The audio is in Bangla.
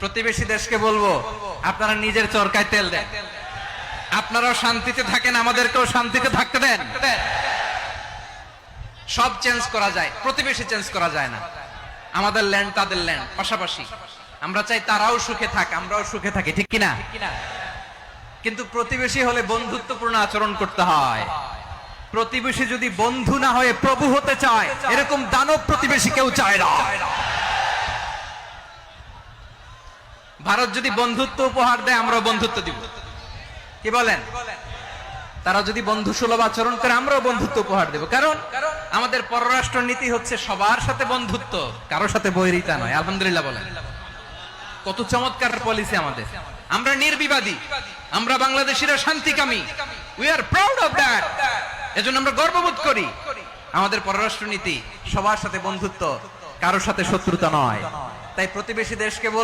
প্রতিবেশী দেশকে বলবো, আপনারা নিজের চরকায় তেল দেন, আপনারাও শান্তিতে থাকেন, আমাদেরকেও শান্তিতে থাকতে দেন। সব চেঞ্জ করা যায়, প্রতিবেশী চেঞ্জ করা যায় না। আমাদের ল্যান্ড তাদের ল্যান্ড, পাশাপাশি। আমরা চাই তারাও সুখে থাক, আমরাও সুখে থাকি, ঠিক কিনা? কিন্তু প্রতিবেশী হলে বন্ধুত্বপূর্ণ আচরণ করতে হয়। প্রতিবেশী যদি বন্ধু না হয়ে প্রভু হতে চায়, এরকম দানব প্রতিবেশী কেউ চায় না। ভারত যদি বন্ধুত্ব উপহার দেয়, আমরাও বন্ধুত্ব দিব, কি বলেন? তারা যদি বন্ধু সুলভ আচরণ করে, আমরাও বন্ধুত্ব উপহার দেব। কারণ আমাদের পররাষ্ট্র নীতি হচ্ছে সবার সাথে বন্ধুত্ব, কারোর সাথে বৈরিতা নয়। আলহামদুলিল্লাহ বলেন, কত চমৎকার পলিসি আমাদের। আমরা নির্বিবাদী, আমরা বাংলাদেশিরা শান্তিকামী। We are proud of that. এজন্য আমরা গর্ববোধ করি। আমাদের পররাষ্ট্র নীতি সবার সাথে বন্ধুত্ব, কারোর সাথে শত্রুতা নয়। তাই প্রতিবেশী দেশকে